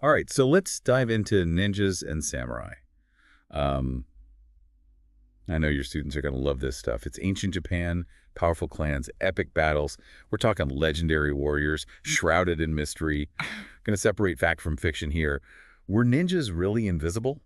All right, so let's dive into ninjas and samurai. Um, I know your students are going to love this stuff. It's ancient Japan, powerful clans, epic battles. We're talking legendary warriors, shrouded in mystery. Going to separate fact from fiction here. Were ninjas really invisible?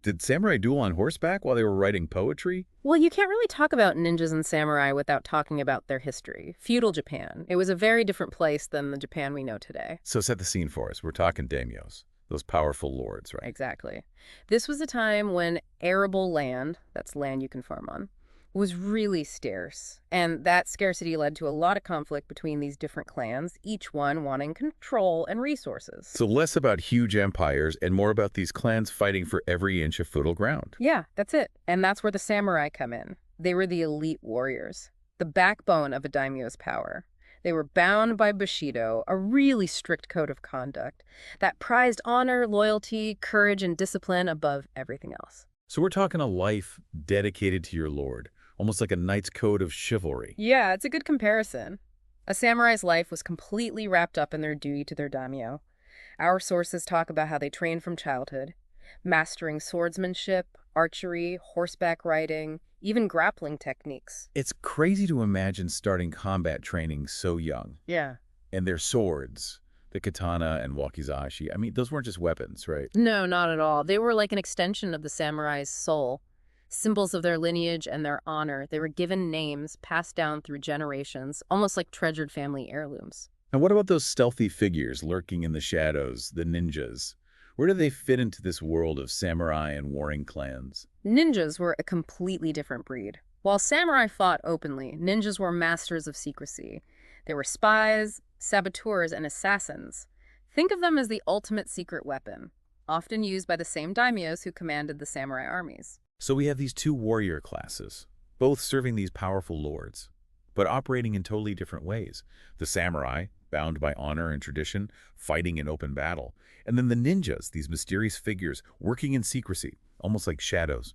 Did samurai duel on horseback while they were writing poetry? Well, you can't really talk about ninjas and samurai without talking about their history. Feudal Japan. It was a very different place than the Japan we know today. So set the scene for us. We're talking daimyos, those powerful lords, right? Exactly. This was a time when arable land, that's land you can farm on, was really scarce. And that scarcity led to a lot of conflict between these different clans, each one wanting control and resources. So less about huge empires and more about these clans fighting for every inch of fertile ground. Yeah, that's it. And that's where the samurai come in. They were the elite warriors, the backbone of a daimyo's power. They were bound by Bushido, a really strict code of conduct that prized honor, loyalty, courage, and discipline above everything else. So we're talking a life dedicated to your lord, almost like a knight's code of chivalry. Yeah, it's a good comparison. A samurai's life was completely wrapped up in their duty to their daimyo. Our sources talk about how they trained from childhood, mastering swordsmanship, archery, horseback riding, even grappling techniques. It's crazy to imagine starting combat training so young. Yeah. And their swords, the katana and wakizashi, I mean, those weren't just weapons, right? No, not at all. They were like an extension of the samurai's soul, symbols of their lineage and their honor. They were given names passed down through generations, almost like treasured family heirlooms. And what about those stealthy figures lurking in the shadows, the ninjas? Where do they fit into this world of samurai and warring clans? Ninjas were a completely different breed. While samurai fought openly, ninjas were masters of secrecy. They were spies, saboteurs, and assassins. Think of them as the ultimate secret weapon, often used by the same daimyos who commanded the samurai armies. So we have these two warrior classes, both serving these powerful lords, but operating in totally different ways. The samurai, bound by honor and tradition, fighting in open battle. And then the ninjas, these mysterious figures working in secrecy, almost like shadows.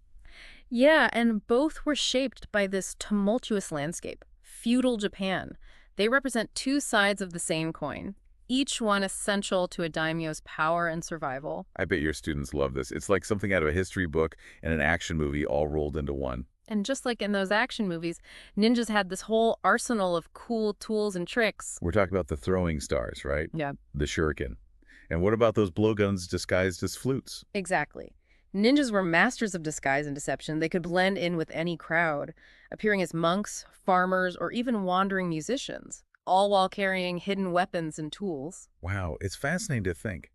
Yeah, and both were shaped by this tumultuous landscape, feudal Japan. They represent two sides of the same coin, each one essential to a daimyo's power and survival. I bet your students love this. It's like something out of a history book and an action movie all rolled into one. And just like in those action movies, ninjas had this whole arsenal of cool tools and tricks. We're talking about the throwing stars, right? Yeah. The shuriken. And what about those blowguns disguised as flutes? Exactly. Ninjas were masters of disguise and deception. They could blend in with any crowd, appearing as monks, farmers, or even wandering musicians, all while carrying hidden weapons and tools. Wow, it's fascinating to think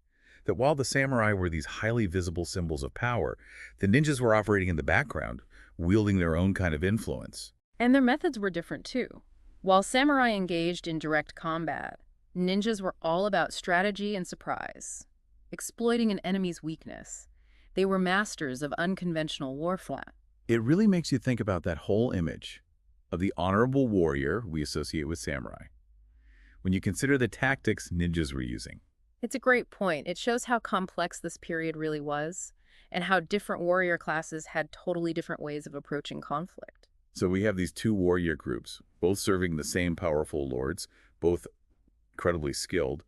that while the samurai were these highly visible symbols of power, the ninjas were operating in the background, wielding their own kind of influence. And their methods were different too. While samurai engaged in direct combat, ninjas were all about strategy and surprise, exploiting an enemy's weakness. They were masters of unconventional warfare. It really makes you think about that whole image of the honorable warrior we associate with samurai, when you consider the tactics ninjas were using. It's a great point. It shows how complex this period really was, and how different warrior classes had totally different ways of approaching conflict. So we have these two warrior groups, both serving the same powerful lords, both incredibly skilled,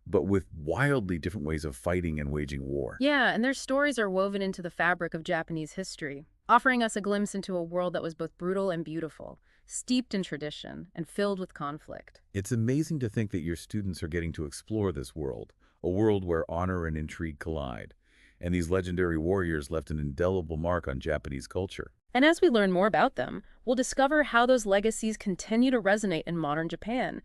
but with wildly different ways of fighting and waging war. Yeah, and their stories are woven into the fabric of Japanese history, offering us a glimpse into a world that was both brutal and beautiful, steeped in tradition and filled with conflict. It's amazing to think that your students are getting to explore this world, a world where honor and intrigue collide, and these legendary warriors left an indelible mark on Japanese culture. And as we learn more about them, we'll discover how those legacies continue to resonate in modern Japan,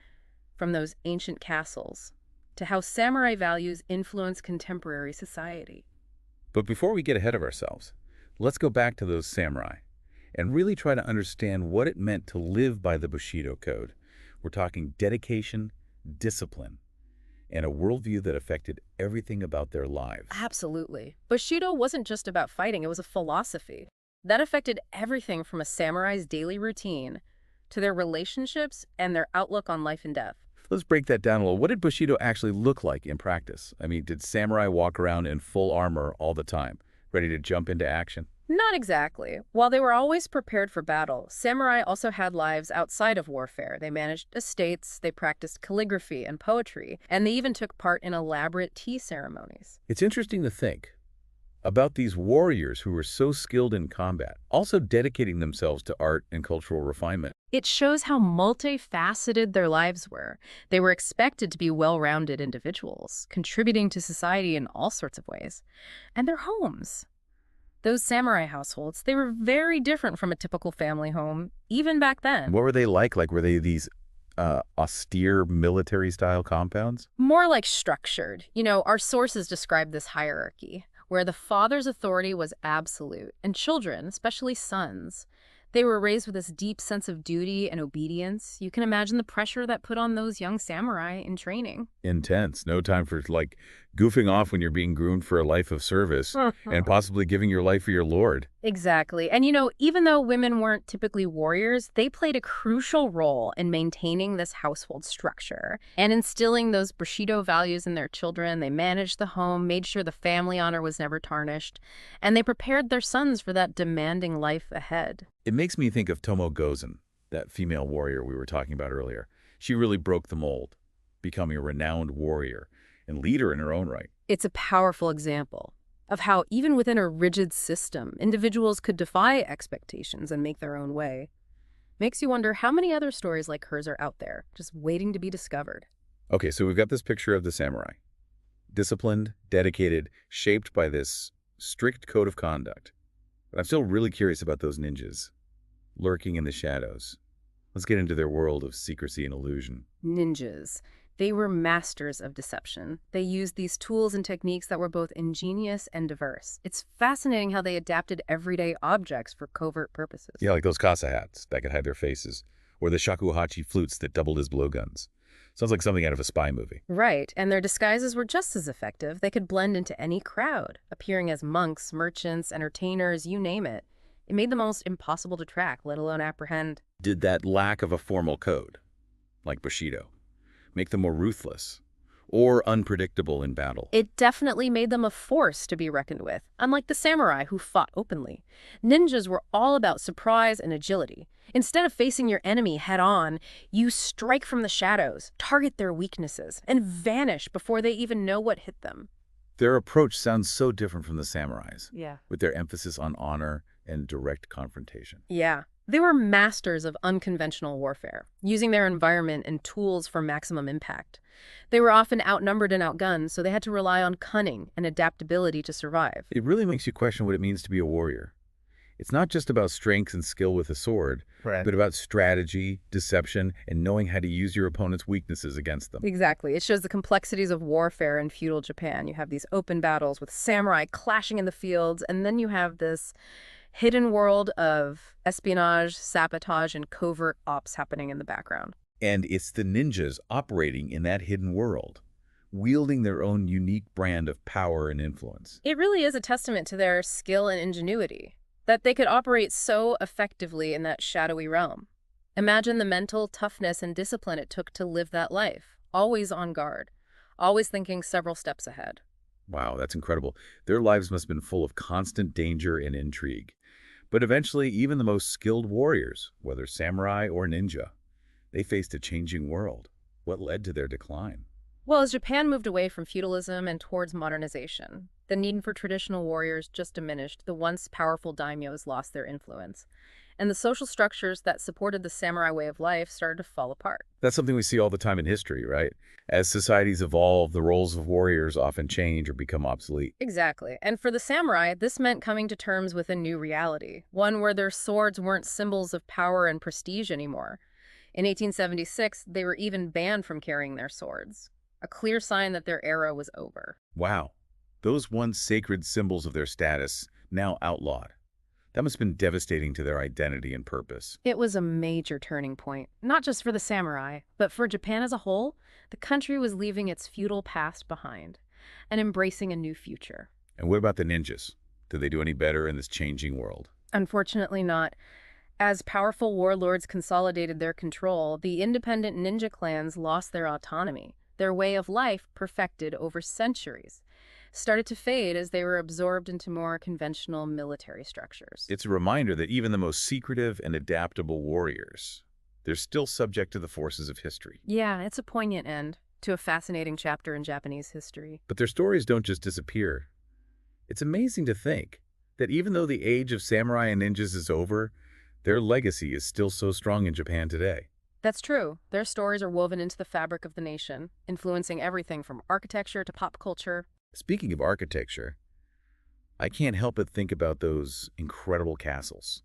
from those ancient castles to how samurai values influence contemporary society. But before we get ahead of ourselves, let's go back to those samurai and really try to understand what it meant to live by the Bushido Code. We're talking dedication, discipline, and a worldview that affected everything about their lives. Absolutely. Bushido wasn't just about fighting, it was a philosophy. That affected everything from a samurai's daily routine to their relationships and their outlook on life and death. Let's break that down a little. What did Bushido actually look like in practice? I mean, did samurai walk around in full armor all the time, ready to jump into action? Not exactly. While they were always prepared for battle, samurai also had lives outside of warfare. They managed estates, they practiced calligraphy and poetry, and they even took part in elaborate tea ceremonies. It's interesting to think about these warriors who were so skilled in combat, also dedicating themselves to art and cultural refinement. It shows how multifaceted their lives were. They were expected to be well-rounded individuals, contributing to society in all sorts of ways. And their homes. Those samurai households, they were very different from a typical family home, even back then. What were they like? Like, were they these austere military-style compounds? More like structured. Our sources describe this hierarchy, where the father's authority was absolute, and children, especially sons, they were raised with this deep sense of duty and obedience. You can imagine the pressure that put on those young samurai in training. Intense. No time for, like, goofing off when you're being groomed for a life of service and possibly giving your life for your lord. Exactly. And even though women weren't typically warriors, they played a crucial role in maintaining this household structure and instilling those Bushido values in their children. They managed the home, made sure the family honor was never tarnished, and they prepared their sons for that demanding life ahead. It makes me think of Tomo Gozen, that female warrior we were talking about earlier. She really broke the mold, becoming a renowned warrior and leader in her own right. It's a powerful example of how even within a rigid system, individuals could defy expectations and make their own way. Makes you wonder how many other stories like hers are out there, just waiting to be discovered. Okay, so we've got this picture of the samurai. Disciplined, dedicated, shaped by this strict code of conduct. But I'm still really curious about those ninjas, lurking in the shadows. Let's get into their world of secrecy and illusion. Ninjas. They were masters of deception. They used these tools and techniques that were both ingenious and diverse. It's fascinating how they adapted everyday objects for covert purposes. Yeah, like those casa hats that could hide their faces, or the shakuhachi flutes that doubled as blowguns. Sounds like something out of a spy movie. Right, and their disguises were just as effective. They could blend into any crowd, appearing as monks, merchants, entertainers, you name it. It made them almost impossible to track, let alone apprehend. Did that lack of a formal code, like Bushido, make them more ruthless or unpredictable in battle? It definitely made them a force to be reckoned with, unlike the samurai who fought openly. Ninjas were all about surprise and agility. Instead of facing your enemy head-on, you strike from the shadows, target their weaknesses, and vanish before they even know what hit them. Their approach sounds so different from the samurais, Yeah. with their emphasis on honor and direct confrontation. Yeah. They were masters of unconventional warfare, using their environment and tools for maximum impact. They were often outnumbered and outgunned, so they had to rely on cunning and adaptability to survive. It really makes you question what it means to be a warrior. It's not just about strength and skill with a sword, Right. but about strategy, deception, and knowing how to use your opponent's weaknesses against them. Exactly. It shows the complexities of warfare in feudal Japan. You have these open battles with samurai clashing in the fields, and then you have this hidden world of espionage, sabotage, and covert ops happening in the background. And it's the ninjas operating in that hidden world, wielding their own unique brand of power and influence. It really is a testament to their skill and ingenuity, that they could operate so effectively in that shadowy realm. Imagine the mental toughness and discipline it took to live that life, always on guard, always thinking several steps ahead. Wow, that's incredible. Their lives must have been full of constant danger and intrigue. But eventually, even the most skilled warriors, whether samurai or ninja, they faced a changing world. What led to their decline? Well, as Japan moved away from feudalism and towards modernization, the need for traditional warriors just diminished. The once powerful daimyos lost their influence, and the social structures that supported the samurai way of life started to fall apart. That's something we see all the time in history, right? As societies evolve, the roles of warriors often change or become obsolete. Exactly. And for the samurai, this meant coming to terms with a new reality, one where their swords weren't symbols of power and prestige anymore. In 1876, they were even banned from carrying their swords, a clear sign that their era was over. Wow, those once sacred symbols of their status, now outlawed. That must have been devastating to their identity and purpose. It was a major turning point, not just for the samurai, but for Japan as a whole. The country was leaving its feudal past behind and embracing a new future. And what about the ninjas? Did they do any better in this changing world? Unfortunately not. As powerful warlords consolidated their control, the independent ninja clans lost their autonomy, their way of life perfected over centuries. started to fade as they were absorbed into more conventional military structures. It's a reminder that even the most secretive and adaptable warriors, they're still subject to the forces of history. Yeah, it's a poignant end to a fascinating chapter in Japanese history. But their stories don't just disappear. It's amazing to think that even though the age of samurai and ninjas is over, their legacy is still so strong in Japan today. That's true. Their stories are woven into the fabric of the nation, influencing everything from architecture to pop culture. Speaking of architecture, I can't help but think about those incredible castles,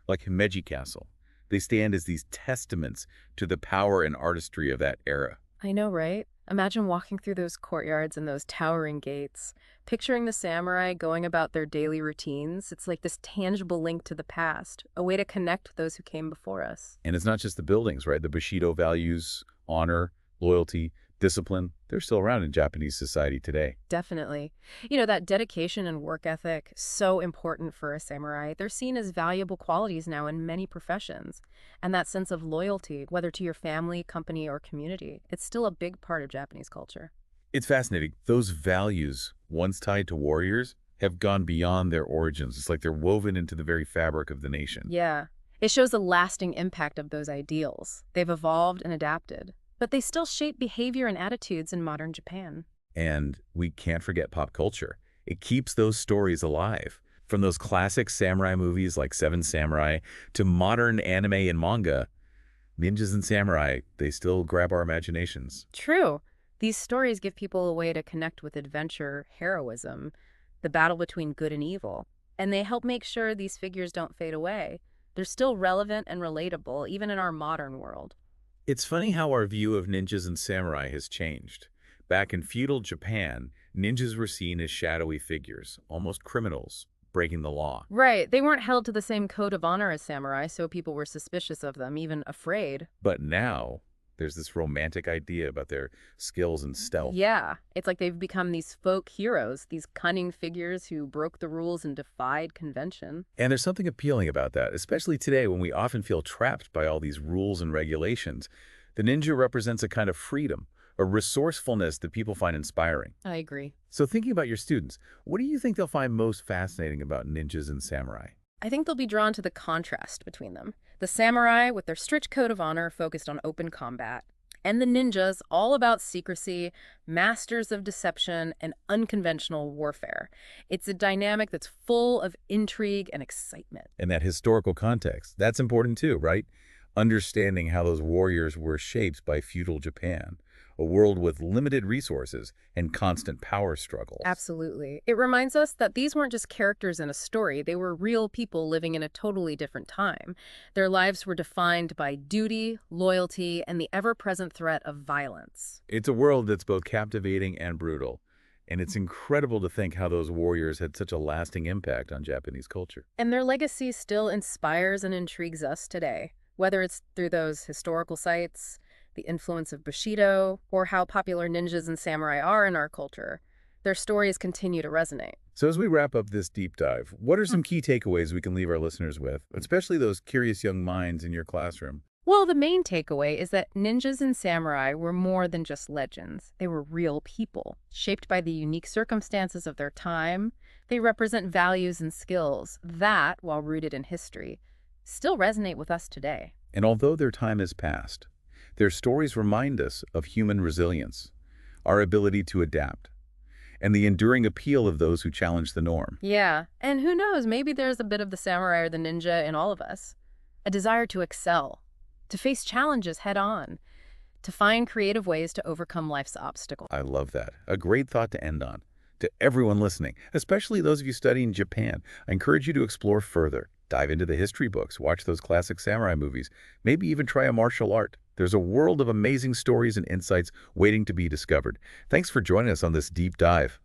like Himeji Castle. They stand as these testaments to the power and artistry of that era. I know, right? Imagine walking through those courtyards and those towering gates, picturing the samurai going about their daily routines. It's like this tangible link to the past, a way to connect with those who came before us. And it's not just the buildings, right? The Bushido values, honor, loyalty, discipline, they're still around in Japanese society today. Definitely. You know, that dedication and work ethic, so important for a samurai. They're seen as valuable qualities now in many professions. And that sense of loyalty, whether to your family, company, or community, it's still a big part of Japanese culture. It's fascinating. Those values, once tied to warriors, have gone beyond their origins. It's like they're woven into the very fabric of the nation. Yeah. It shows the lasting impact of those ideals. They've evolved and adapted, but they still shape behavior and attitudes in modern Japan. And we can't forget pop culture. It keeps those stories alive. From those classic samurai movies like Seven Samurai to modern anime and manga, ninjas and samurai, they still grab our imaginations. True. These stories give people a way to connect with adventure, heroism, the battle between good and evil, and they help make sure these figures don't fade away. They're still relevant and relatable, even in our modern world. It's funny how our view of ninjas and samurai has changed. Back in feudal Japan, ninjas were seen as shadowy figures, almost criminals, breaking the law. Right, they weren't held to the same code of honor as samurai, so people were suspicious of them, even afraid. But now, there's this romantic idea about their skills and stealth. Yeah, it's like they've become these folk heroes, these cunning figures who broke the rules and defied convention. And there's something appealing about that, especially today when we often feel trapped by all these rules and regulations. The ninja represents a kind of freedom, a resourcefulness that people find inspiring. I agree. So thinking about your students, what do you think they'll find most fascinating about ninjas and samurai? I think they'll be drawn to the contrast between them. The samurai, with their strict code of honor focused on open combat, and the ninjas, all about secrecy, masters of deception, and unconventional warfare. It's a dynamic that's full of intrigue and excitement. And that historical context, that's important too, right? Understanding how those warriors were shaped by feudal Japan, a world with limited resources and constant power struggles. Absolutely. It reminds us that these weren't just characters in a story. They were real people living in a totally different time. Their lives were defined by duty, loyalty, and the ever-present threat of violence. It's a world that's both captivating and brutal, and it's incredible to think how those warriors had such a lasting impact on Japanese culture. And their legacy still inspires and intrigues us today, whether it's through those historical sites, the influence of Bushido, or how popular ninjas and samurai are in our culture. Their stories continue to resonate. So as we wrap up this deep dive, what are some key takeaways we can leave our listeners with, especially those curious young minds in your classroom? Well, the main takeaway is that ninjas and samurai were more than just legends. They were real people, shaped by the unique circumstances of their time. They represent values and skills that, while rooted in history, still resonate with us today. And although their time has passed, their stories remind us of human resilience, our ability to adapt, and the enduring appeal of those who challenge the norm. Yeah, and who knows, maybe there's a bit of the samurai or the ninja in all of us. A desire to excel, to face challenges head on, to find creative ways to overcome life's obstacles. I love that. A great thought to end on. To everyone listening, especially those of you studying Japan, I encourage you to explore further. Dive into the history books, watch those classic samurai movies, maybe even try a martial art. There's a world of amazing stories and insights waiting to be discovered. Thanks for joining us on this deep dive.